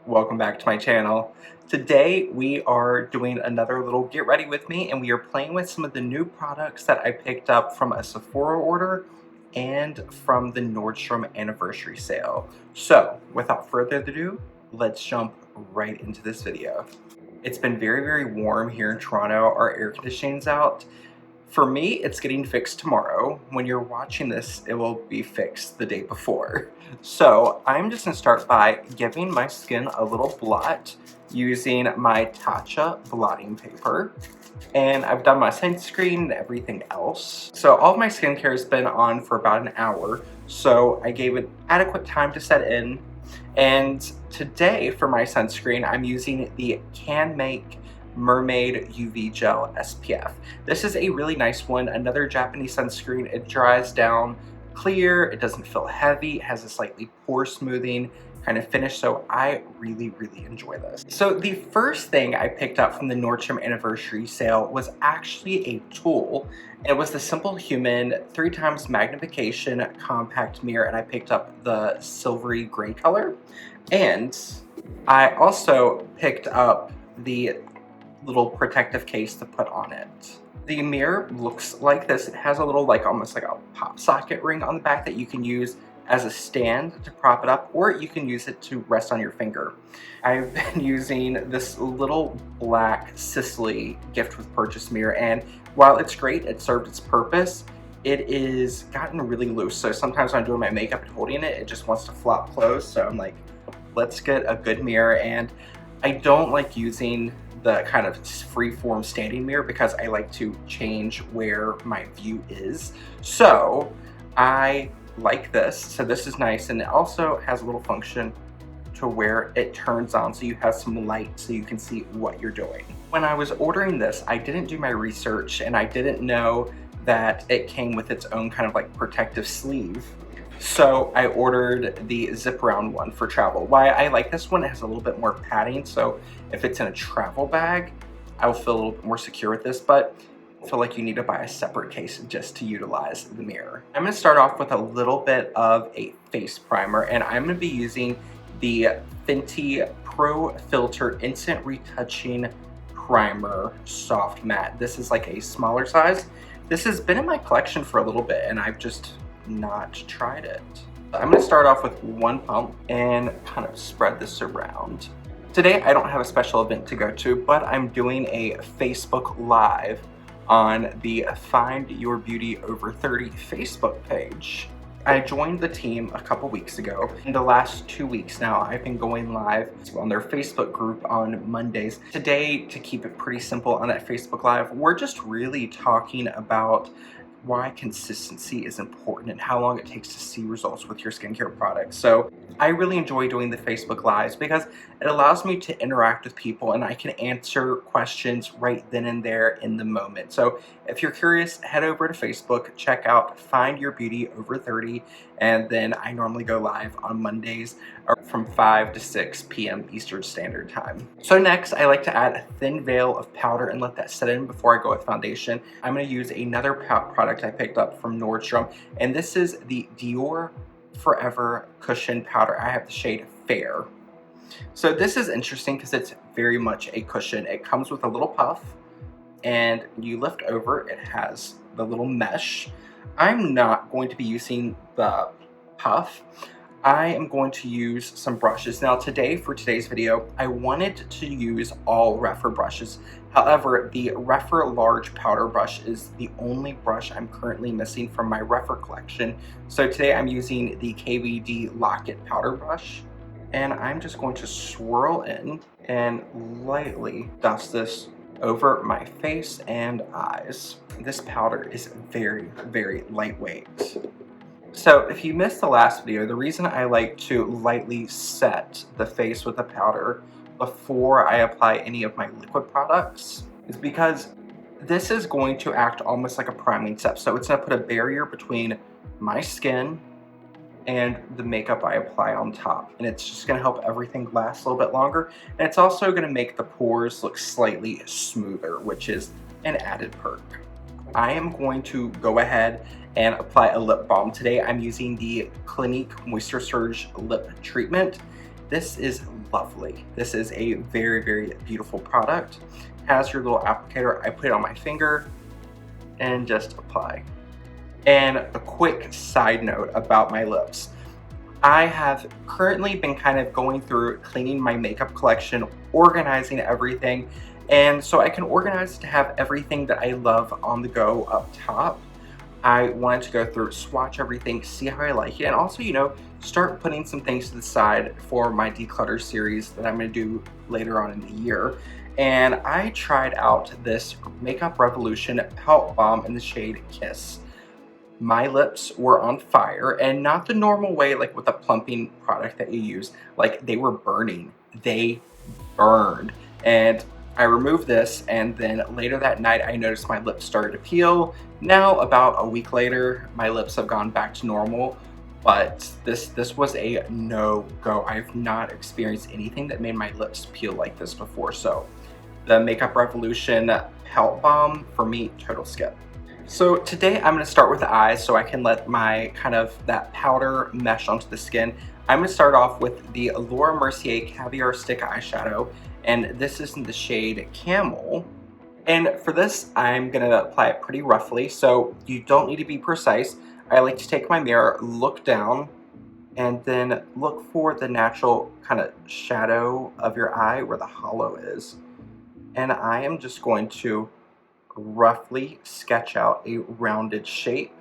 welcome back to my channel. Today we are doing another little get ready with me, and we are playing with some of the new products that I picked up from a Sephora order and from the Nordstrom anniversary sale. So without further ado, let's jump right into this video. It's been very warm here in Toronto. Our air conditioning's out. For me, it's getting fixed tomorrow. When you're watching this, it will be fixed the day before. So I'm just gonna start by giving my skin a little blot using my Tatcha blotting paper. And I've done my sunscreen and everything else. So all of my skincare has been on for about an hour. So I gave it adequate time to set in. And today for my sunscreen, I'm using the Canmake Mermaid UV Gel SPF. This is a really nice one, another Japanese sunscreen. It dries down clear, it doesn't feel heavy, it has a slightly pore smoothing kind of finish, so I really enjoy this. So the first thing I picked up from the Nordstrom anniversary sale was actually a tool. It was the Simplehuman 3x magnification compact mirror, and I picked up the silvery gray color. And I also picked up the little protective case to put on it. The mirror looks like this. It has a little, like, almost like a pop socket ring on the back that you can use as a stand to prop it up, or you can use it to rest on your finger. I've been using this little black Sicily gift with purchase mirror, and while it's great, it served its purpose, it is gotten really loose. So sometimes when I'm doing my makeup and holding it, it just wants to flop closed. So I'm like, let's get a good mirror. And I don't like using the kind of free-form standing mirror because I like to change where my view is. So I like this. So this is nice, and it also has a little function to where it turns on so you have some light so you can see what you're doing. When I was ordering this, I didn't do my research and I didn't know that it came with its own kind of like protective sleeve. So I ordered the zip around one for travel. Why I like this one, it has a little bit more padding, so if it's in a travel bag, I'll feel a little bit more secure with this, but I feel like you need to buy a separate case just to utilize the mirror. I'm gonna start off with a little bit of a face primer, and I'm gonna be using the Fenty Pro Filt'r Instant Retouching Primer Soft Matte. This is like a smaller size. This has been in my collection for a little bit, and I've just not tried it. I'm gonna start off with one pump and kind of spread this around. Today, I don't have a special event to go to, but I'm doing a Facebook Live on the Find Your Beauty Over 30 Facebook page. I joined the team a couple weeks ago. In the last 2 weeks now, I've been going live on their Facebook group on Mondays. Today, to keep it pretty simple on that Facebook Live, we're just really talking about why consistency is important and how long it takes to see results with your skincare products. So I really enjoy doing the Facebook Lives because it allows me to interact with people and I can answer questions right then and there in the moment. So if you're curious, head over to Facebook, check out Find Your Beauty Over 30, and then I normally go live on Mondays from 5 to 6 p.m. Eastern Standard Time. So next, I like to add a thin veil of powder and let that set in before I go with foundation. I'm going to use another product I picked up from Nordstrom, and this is the Dior Forever Cushion Powder. I have the shade Fair. So this is interesting because it's very much a cushion. It comes with a little puff, and you lift over, it has the little mesh. I'm not going to be using the puff. I am going to use some brushes. Now today, for today's video, I wanted to use all Rephr brushes. However, the Rephr large powder brush is the only brush I'm currently missing from my Rephr collection. So today I'm using the KVD Locket powder brush, and I'm just going to swirl in and lightly dust this over my face and eyes. This powder is very lightweight. So if you missed the last video, the reason I like to lightly set the face with the powder before I apply any of my liquid products is because this is going to act almost like a priming step. So it's gonna put a barrier between my skin and the makeup I apply on top. And it's just gonna help everything last a little bit longer. And it's also gonna make the pores look slightly smoother, which is an added perk. I am going to go ahead and apply a lip balm. Today I'm using the Clinique Moisture Surge Lip Treatment. This is lovely. This is a very, very beautiful product. Has your little applicator. I put it on my finger and just apply. And a quick side note about my lips. I have currently been kind of going through cleaning my makeup collection, organizing everything, and so I can organize to have everything that I love on the go up top. I wanted to go through, swatch everything, see how I like it, and also, you know, start putting some things to the side for my declutter series that I'm going to do later on in the year. And I tried out this Makeup Revolution Pout Balm in the shade Kiss. My lips were on fire, and not the normal way, like with a plumping product that you use. Like, they were burning. They burned. And I removed this, and then later that night I noticed my lips started to peel. Now, about a week later, my lips have gone back to normal, but this was a no-go. I've not experienced anything that made my lips peel like this before. So the Makeup Revolution Pout Balm, for me, total skip. So today I'm going to start with the eyes so I can let my kind of that powder mesh onto the skin. I'm going to start off with the Laura Mercier Caviar Stick Eyeshadow, and this is in the shade Camel. And for this, I'm going to apply it pretty roughly, so you don't need to be precise. I like to take my mirror, look down, and then look for the natural kind of shadow of your eye where the hollow is. And I am just going to roughly sketch out a rounded shape,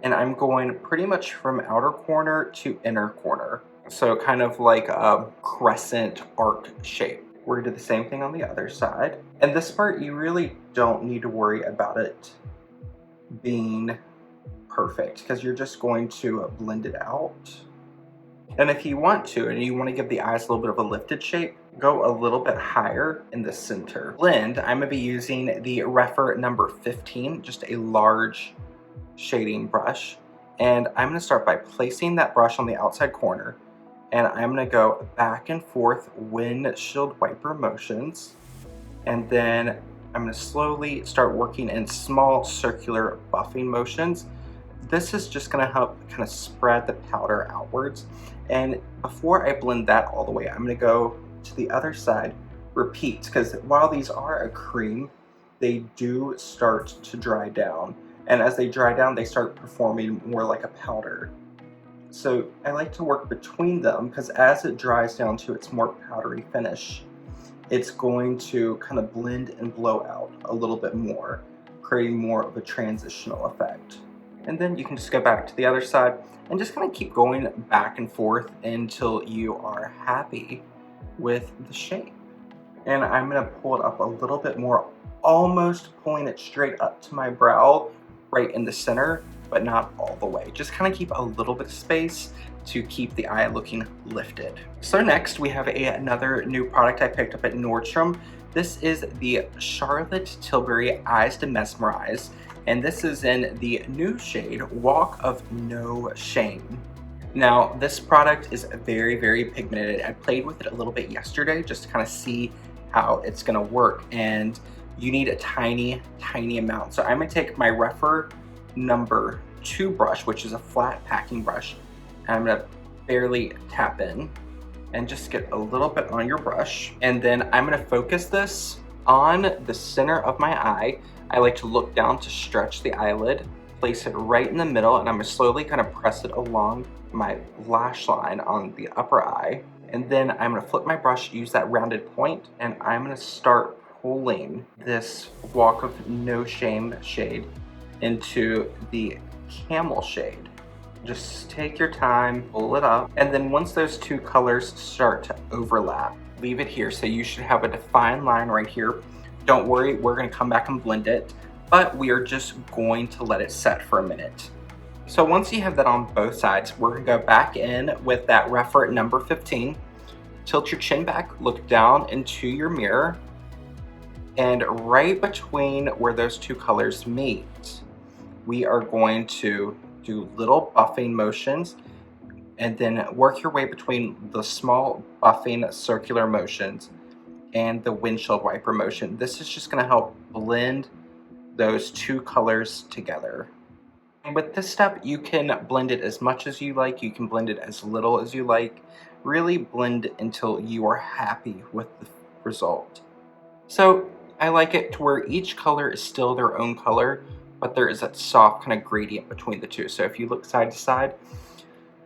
and I'm going pretty much from outer corner to inner corner, so kind of like a crescent arc shape. We're gonna do the same thing on the other side, and this part you really don't need to worry about it being perfect because you're just going to blend it out. And if you want to, and you want to give the eyes a little bit of a lifted shape, go a little bit higher in the center. Blend, I'm going to be using the Rephr number 15, just a large shading brush. And I'm going to start by placing that brush on the outside corner. And I'm going to go back and forth windshield wiper motions. And then I'm going to slowly start working in small circular buffing motions. This is just going to help kind of spread the powder outwards. And before I blend that all the way, I'm going to go to the other side, repeat, because while these are a cream, they do start to dry down. And as they dry down, they start performing more like a powder. So I like to work between them because as it dries down to its more powdery finish, it's going to kind of blend and blow out a little bit more, creating more of a transitional effect. And then you can just go back to the other side and just kind of keep going back and forth until you are happy with the shape. And I'm going to pull it up a little bit more, almost pulling it straight up to my brow, right in the center, but not all the way. Just kind of keep a little bit of space to keep the eye looking lifted. So next we have another new product I picked up at Nordstrom. This is the Charlotte Tilbury Eyes to Mesmerize, and this is in the new shade Walk of No Shame. Now this product is very, very pigmented. I played with it a little bit yesterday just to kind of see how it's gonna work, and you need a tiny, tiny amount. So I'm gonna take my Rephr number 2 brush, which is a flat packing brush, and I'm gonna barely tap in and just get a little bit on your brush. And then I'm gonna focus this on the center of my eye. I like to look down to stretch the eyelid, place it right in the middle, and I'm gonna slowly kind of press it along my lash line on the upper eye. And then I'm gonna flip my brush, use that rounded point, and I'm gonna start pulling this Walk of No Shame shade into the Camel shade. Just take your time, pull it up, and then once those two colors start to overlap, leave it here. So you should have a defined line right here. Don't worry, we're gonna come back and blend it, but we are just going to let it set for a minute. So once you have that on both sides, we're gonna go back in with that Rephr number 15, tilt your chin back, look down into your mirror, and right between where those two colors meet, we are going to do little buffing motions and then work your way between the small buffing circular motions and the windshield wiper motion. This is just going to help blend those two colors together. And with this step, you can blend it as much as you like, you can blend it as little as you like. really blend until you are happy with the result. So I like it to where each color is still their own color, but there is that soft kind of gradient between the two. So if you look side to side,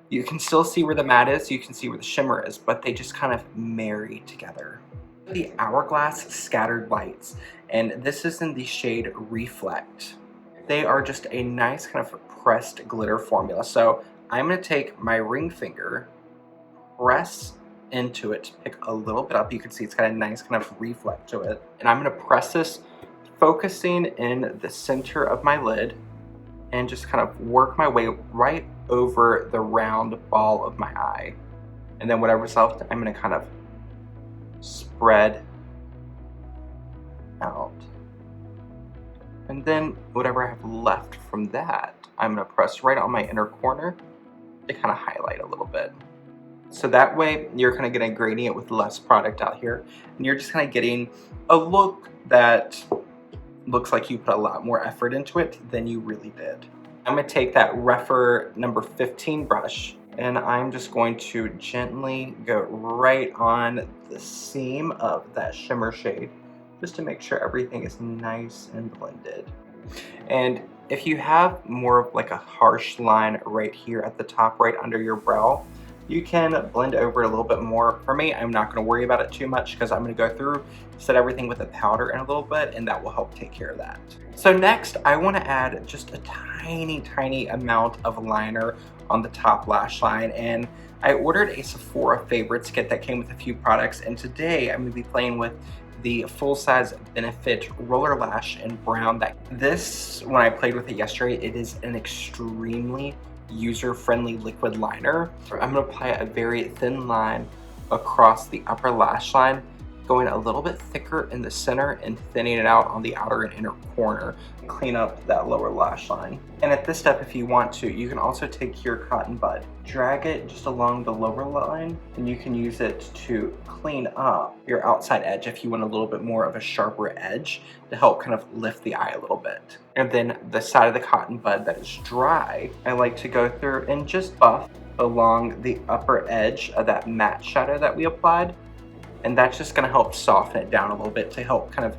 you can still see where the matte is, you can see where the shimmer is, but they just kind of marry together. The Hourglass Scattered Lights, and this is in the shade Reflect. They are just a nice kind of pressed glitter formula. So I'm going to take my ring finger, press into it, pick a little bit up. You can see it's got a nice kind of reflect to it. And I'm going to press this, focusing in the center of my lid, and just kind of work my way right over the round ball of my eye. And then whatever's left, I'm going to kind of spread out. And then whatever I have left from that, I'm going to press right on my inner corner to kind of highlight a little bit. So that way you're kind of getting a gradient with less product out here, and you're just kind of getting a look that looks like you put a lot more effort into it than you really did. I'm going to take that Rephr number 15 brush, and I'm just going to gently go right on the seam of that shimmer shade, just to make sure everything is nice and blended. And if you have more of like a harsh line right here at the top, right under your brow, you can blend over it a little bit more. For me, I'm not going to worry about it too much because I'm going to go through, set everything with a powder in a little bit, and that will help take care of that. So next, I want to add just a tiny amount of liner on the top lash line, and I ordered a Sephora Favorites kit that came with a few products, and today I'm going to be playing with the full-size Benefit Roller Lash in brown. This, when I played with it yesterday, it is an extremely user-friendly liquid liner. I'm going to apply a very thin line across the upper lash line, going a little bit thicker in the center and thinning it out on the outer and inner corner. Clean up that lower lash line. And at this step, if you want to, you can also take your cotton bud, drag it just along the lower line, and you can use it to clean up your outside edge if you want a little bit more of a sharper edge to help kind of lift the eye a little bit. And then the side of the cotton bud that is dry, I like to go through and just buff along the upper edge of that matte shadow that we applied. And that's just going to help soften it down a little bit to help kind of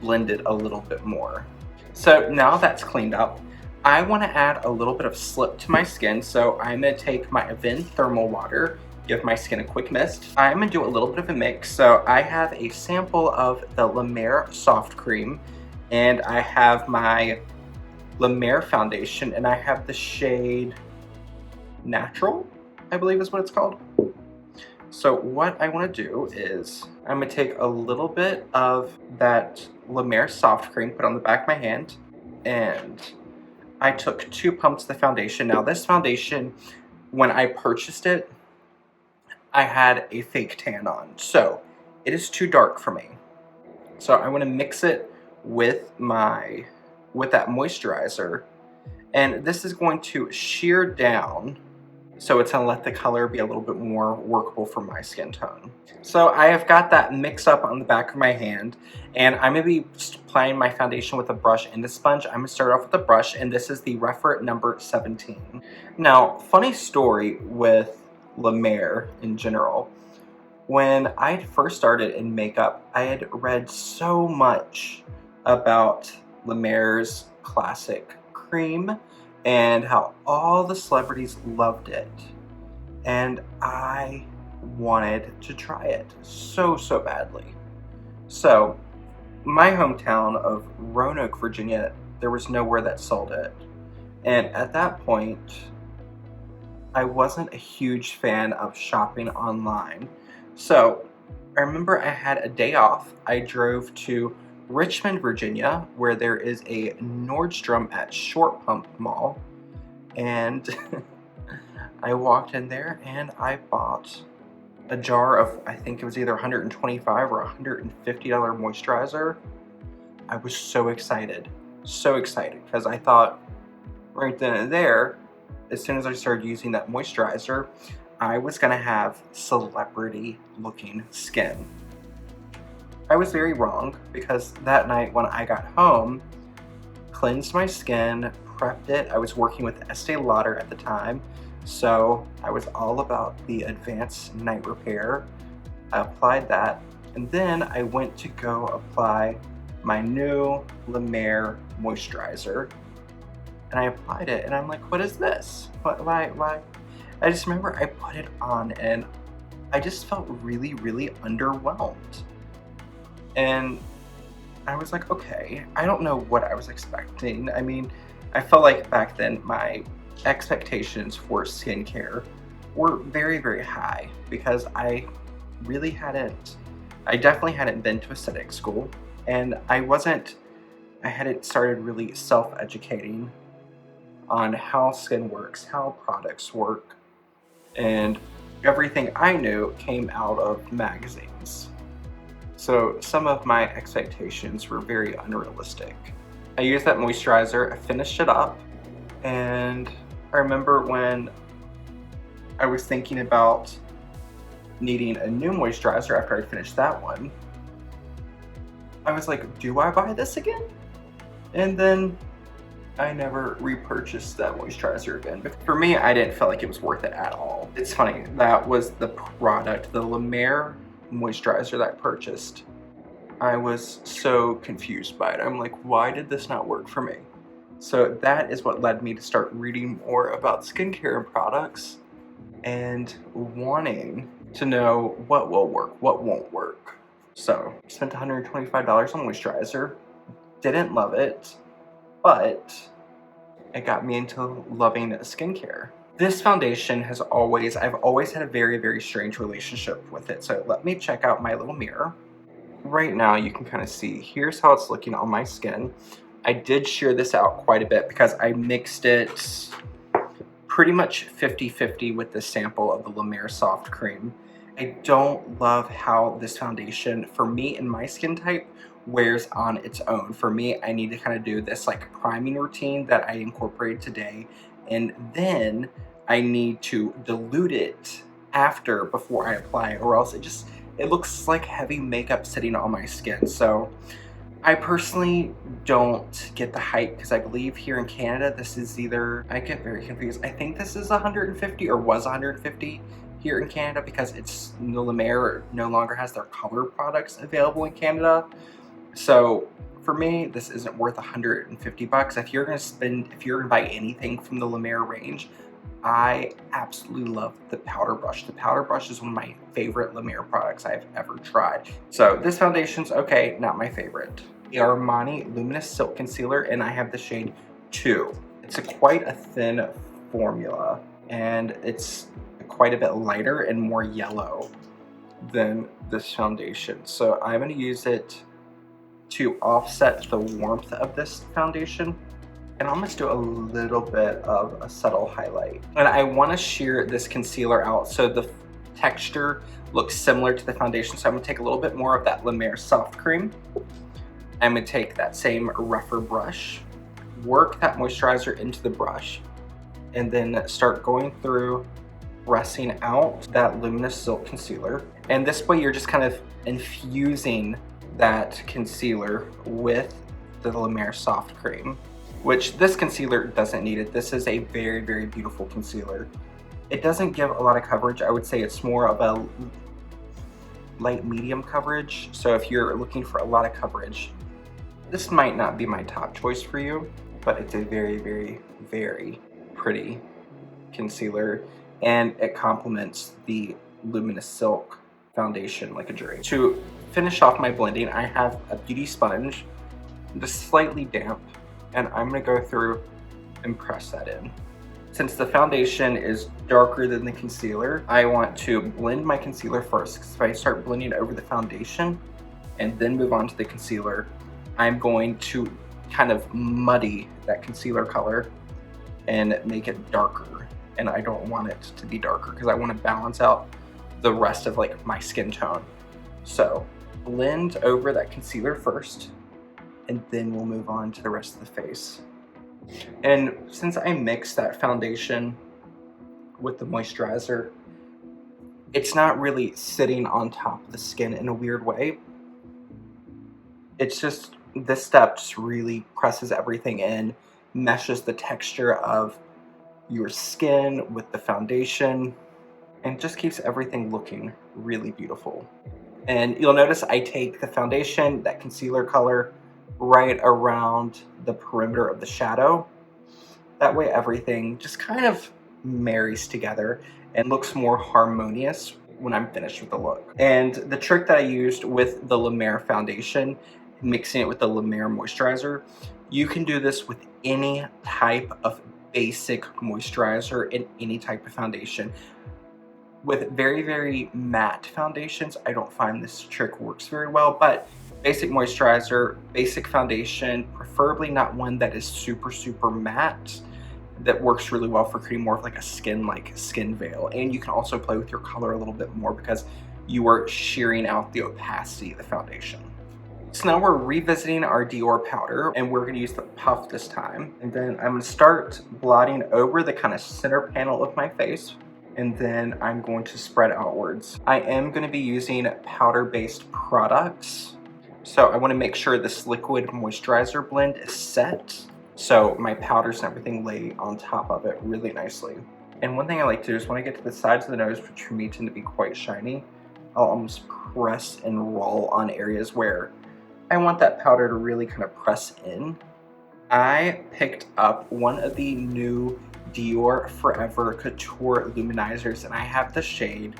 blend it a little bit more. So now that's cleaned up, I want to add a little bit of slip to my skin. So I'm going to take my Avène thermal water, give my skin a quick mist. I'm going to do a little bit of a mix. So I have a sample of the La Mer Soft Cream, and I have my La Mer foundation, and I have the shade Natural, I believe is what it's called. So what I want to do is I'm going to take a little bit of that La Mer Soft Cream, put it on the back of my hand, and I took 2 pumps of the foundation. Now this foundation, when I purchased it, I had a fake tan on, so it is too dark for me. So I want to mix it with that moisturizer, and this is going to shear down. So it's going to let the color be a little bit more workable for my skin tone. So I have got that mix up on the back of my hand, and I'm going to be applying my foundation with a brush and a sponge. I'm going to start off with a brush, and this is the Rephr number 17. Now, funny story with La Mer in general. When I first started in makeup, I had read so much about La Mer's classic cream and how all the celebrities loved it, and I wanted to try it so badly. So my hometown of Roanoke, Virginia, there was nowhere that sold it, and at that point I wasn't a huge fan of shopping online. So I remember I had a day off. I drove to Richmond, Virginia, where there is a Nordstrom at Short Pump Mall, and I walked in there and I bought a jar of, I think it was either $125 or $150 moisturizer. I was so excited, because I thought right then and there, as soon as I started using that moisturizer, I was gonna have celebrity looking skin. I was very wrong, because that night when I got home, cleansed my skin, prepped it. I was working with Estee Lauder at the time, So I was all about the Advanced Night Repair. I applied that, and then I went to go apply my new La Mer moisturizer, and I applied it, and I'm like, what is this? Why? I just remember I put it on, and I just felt really, really underwhelmed. And I was like, okay, I don't know what I was expecting. I mean, I felt like back then my expectations for skincare were very, very high because I definitely hadn't been to aesthetic school, and I hadn't started really self-educating on how skin works, how products work, and everything I knew came out of magazines. So some of my expectations were very unrealistic. I used that moisturizer, I finished it up, and I remember when I was thinking about needing a new moisturizer after I finished that one, I was like, do I buy this again? And then I never repurchased that moisturizer again. But for me, I didn't feel like it was worth it at all. It's funny, that was the product, the La Mer moisturizer that I purchased. I was so confused by it. I'm like, why did this not work for me? So that is what led me to start reading more about skincare and products and wanting to know what will work, what won't work. So I spent $125 on moisturizer, didn't love it, but it got me into loving skincare. This foundation I've always had a very, very strange relationship with it. So let me check out my little mirror. Right now you can kind of see, here's how it's looking on my skin. I did shear this out quite a bit because I mixed it pretty much 50-50 with the sample of the La Mer Soft Cream. I don't love how this foundation, for me and my skin type, wears on its own. For me, I need to kind of do this like priming routine that I incorporated today, and then I need to dilute it before I apply it, or else it looks like heavy makeup sitting on my skin. So I personally don't get the hype because I believe here in Canada this is either, I get very confused, I think this is 150 or was 150 here in Canada because La Mer no longer has their color products available in Canada. So for me, this isn't worth 150 bucks. If you're gonna buy anything from the La Mer range, I absolutely love the powder brush. The powder brush is one of my favorite La Mer products I've ever tried. So this foundation's okay, not my favorite. The Armani Luminous Silk Concealer, and I have the shade 2. It's quite a thin formula, and it's quite a bit lighter and more yellow than this foundation. So I'm gonna use it to offset the warmth of this foundation, and I'm gonna do a little bit of a subtle highlight. And I wanna sheer this concealer out so the texture looks similar to the foundation. So I'm gonna take a little bit more of that La Mer Soft Cream. I'm gonna take that same Rephr brush, work that moisturizer into the brush, and then start going through, pressing out that Luminous Silk Concealer. And this way you're just kind of infusing that concealer with the La Mer Soft Cream, which this concealer doesn't need it. This is a very, very beautiful concealer. It doesn't give a lot of coverage. I would say it's more of a light medium coverage. So if you're looking for a lot of coverage, this might not be my top choice for you, but it's a very, very, very pretty concealer, and it complements the Luminous Silk foundation like a dream. To finish off my blending, I have a beauty sponge, just slightly damp, and I'm gonna go through and press that in. Since the foundation is darker than the concealer, I want to blend my concealer first, because if I start blending over the foundation and then move on to the concealer, I'm going to kind of muddy that concealer color and make it darker. And I don't want it to be darker because I want to balance out the rest of like my skin tone. So blend over that concealer first, and then we'll move on to the rest of the face. And since I mixed that foundation with the moisturizer, it's not really sitting on top of the skin in a weird way. It's just, this step just really presses everything in, meshes the texture of your skin with the foundation, and just keeps everything looking really beautiful. And you'll notice I take the foundation, that concealer color, right around the perimeter of the shadow. That way everything just kind of marries together and looks more harmonious when I'm finished with the look. And the trick that I used with the La Mer foundation, mixing it with the La Mer moisturizer, you can do this with any type of basic moisturizer and any type of foundation. With very, very matte foundations, I don't find this trick works very well, but basic moisturizer, basic foundation, preferably not one that is super, super matte, that works really well for creating more of like a skin veil. And you can also play with your color a little bit more because you are shearing out the opacity of the foundation. So now we're revisiting our Dior powder, and we're gonna use the puff this time. And then I'm gonna start blotting over the kind of center panel of my face, and then I'm going to spread outwards. I am gonna be using powder-based products, so I wanna make sure this liquid moisturizer blend is set, so my powders and everything lay on top of it really nicely. And one thing I like to do is when I get to the sides of the nose, which for me tend to be quite shiny, I'll almost press and roll on areas where I want that powder to really kind of press in. I picked up one of the new Dior Forever Couture Luminizers, and I have the shade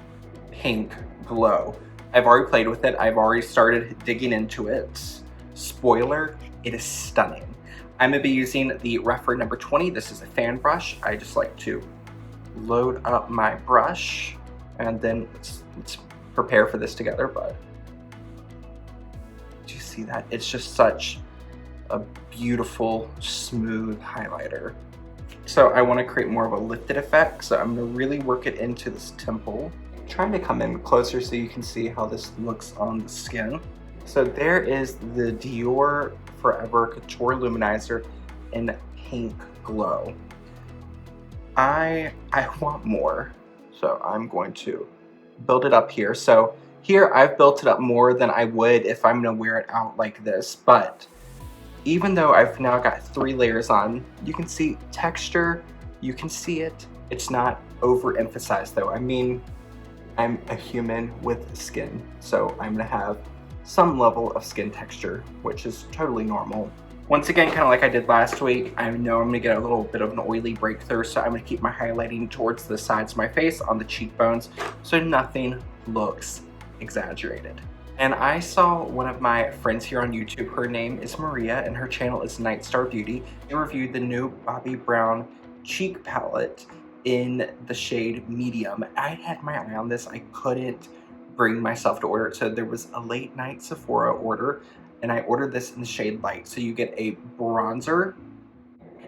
Pink Glow. I've already played with it. I've already started digging into it. Spoiler, it is stunning. I'm gonna be using the Rephr number 20. This is a fan brush. I just like to load up my brush, and then let's prepare for this together, bud. Do you see that? It's just such a beautiful, smooth highlighter. So I want to create more of a lifted effect, so I'm going to really work it into this temple. I'm trying to come in closer so you can see how this looks on the skin. So there is the Dior Forever Couture Luminizer in Pink Glow. I want more, so I'm going to build it up here. So here I've built it up more than I would if I'm going to wear it out like this, but even though I've now got 3 layers on, you can see texture, you can see it. It's not overemphasized though. I mean, I'm a human with skin, so I'm gonna have some level of skin texture, which is totally normal. Once again, kind of like I did last week, I know I'm gonna get a little bit of an oily breakthrough, so I'm gonna keep my highlighting towards the sides of my face on the cheekbones, so nothing looks exaggerated. And I saw one of my friends here on YouTube, her name is Maria, and her channel is Nightstar Beauty. They reviewed the new Bobbi Brown cheek palette in the shade medium. I had my eye on this. I couldn't bring myself to order it. So there was a late night Sephora order, and I ordered this in the shade light. So you get a bronzer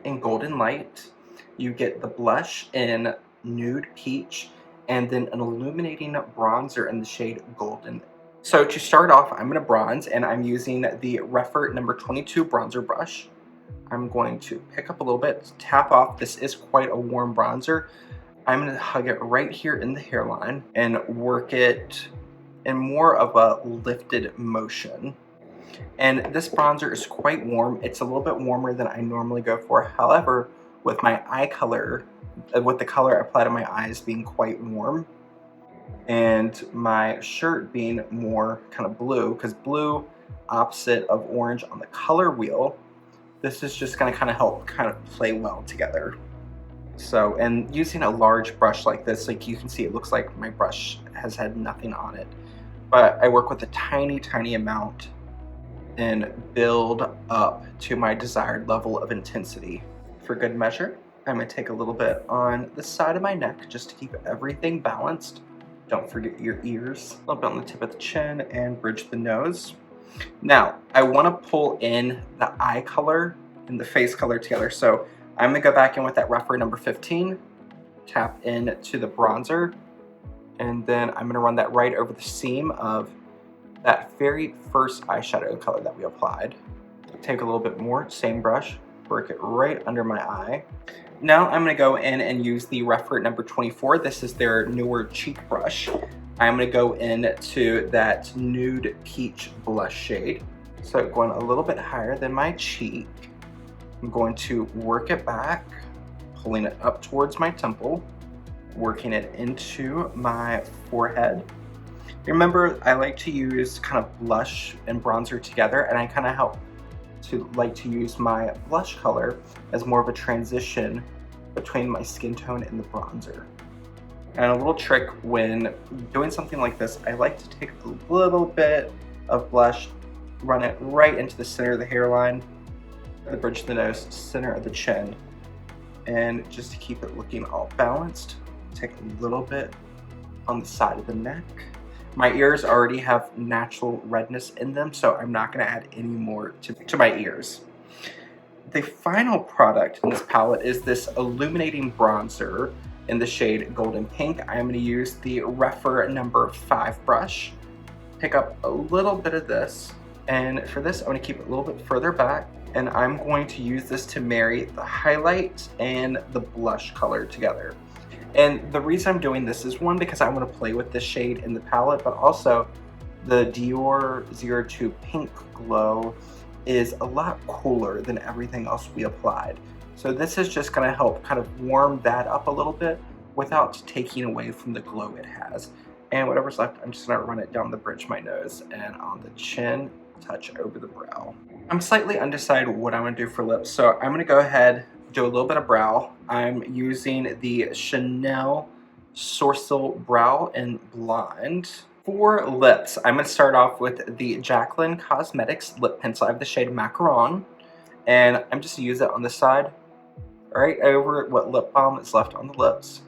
in golden light, you get the blush in nude peach, and then an illuminating bronzer in the shade golden. So to start off, I'm gonna bronze, and I'm using the Rephr number 22 bronzer brush. I'm going to pick up a little bit, tap off. This is quite a warm bronzer. I'm gonna hug it right here in the hairline and work it in more of a lifted motion. And this bronzer is quite warm. It's a little bit warmer than I normally go for. However, with my eye color, with the color I apply to my eyes being quite warm, and my shirt being more kind of blue, because blue opposite of orange on the color wheel, this is just going to kind of help kind of play well together. So, and using a large brush like this, like you can see, it looks like my brush has had nothing on it, but I work with a tiny amount and build up to my desired level of intensity. For good measure, I'm going to take a little bit on the side of my neck just to keep everything balanced. Don't forget your ears, a little bit on the tip of the chin, and bridge the nose. Now, I want to pull in the eye color and the face color together. So I'm going to go back in with that Rephr number 15, tap into the bronzer, and then I'm going to run that right over the seam of that very first eyeshadow color that we applied. Take a little bit more, same brush, work it right under my eye. Now I'm going to go in and use the Rephr number 24. This is their newer cheek brush. I'm going to go into that nude peach blush shade. So going a little bit higher than my cheek. I'm going to work it back pulling it up towards my temple, working it into my forehead. Remember, I like to use kind of blush and bronzer together, and I kind of like to use my blush color as more of a transition between my skin tone and the bronzer. And a little trick when doing something like this, I like to take a little bit of blush, run it right into the center of the hairline, the bridge of the nose, center of the chin, and just to keep it looking all balanced, take a little bit on the side of the neck. My ears already have natural redness in them, so I'm not going to add any more to my ears. The final product in this palette is this illuminating bronzer in the shade Golden Pink. I am going to use the Rephr number 5 brush. Pick up a little bit of this, and for this I'm going to keep it a little bit further back, and I'm going to use this to marry the highlight and the blush color together. And the reason I'm doing this is, one, because I want to play with this shade in the palette, but also the Dior 02 Pink Glow is a lot cooler than everything else we applied. So this is just going to help kind of warm that up a little bit without taking away from the glow it has. And whatever's left, I'm just going to run it down the bridge of my nose and on the chin, touch over the brow. I'm slightly undecided what I'm going to do for lips, so I'm going to go ahead, do a little bit of brow. I'm using the Chanel Sourcil Brow in Blonde. For lips, I'm going to start off with the Jaclyn Cosmetics lip pencil. I have the shade Macaron, and I'm just going to use it on the side, right over what lip balm is left on the lips.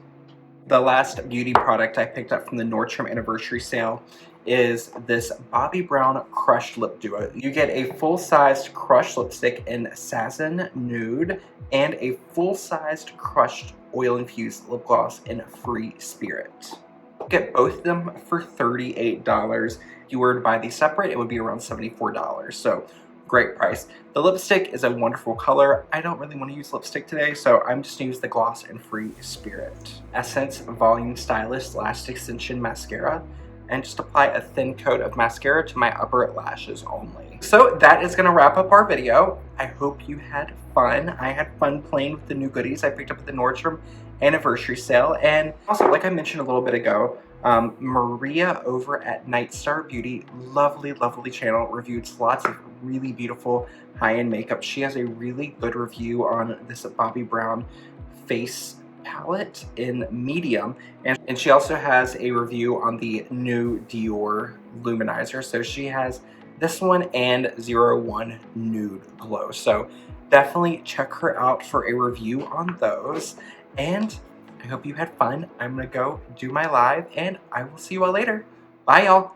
The last beauty product I picked up from the Nordstrom anniversary sale is this Bobbi Brown Crushed Lip Duo. You get a full-sized crushed lipstick in Sazin Nude and a full-sized crushed oil-infused lip gloss in Free Spirit. Get both of them for $38. If you were to buy these separate, it would be around $74. So great price. The lipstick is a wonderful color. I don't really want to use lipstick today, so I'm just going to use the gloss in Free Spirit. Essence Volume Stylist Lash Extension Mascara, and just apply a thin coat of mascara to my upper lashes only. So that is going to wrap up our video. I hope you had fun. I had fun playing with the new goodies I picked up at the Nordstrom anniversary sale. And also, like I mentioned a little bit ago, Maria over at Nightstar Beauty, lovely, lovely channel, reviewed lots of really beautiful high-end makeup. She has a really good review on this Bobbi Brown face palette in medium, and she also has a review on the new Dior Luminizer. So she has this one and 01 Nude Glow. So definitely check her out for a review on those. And I hope you had fun. I'm gonna go do my live, and I will see you all later. Bye, y'all.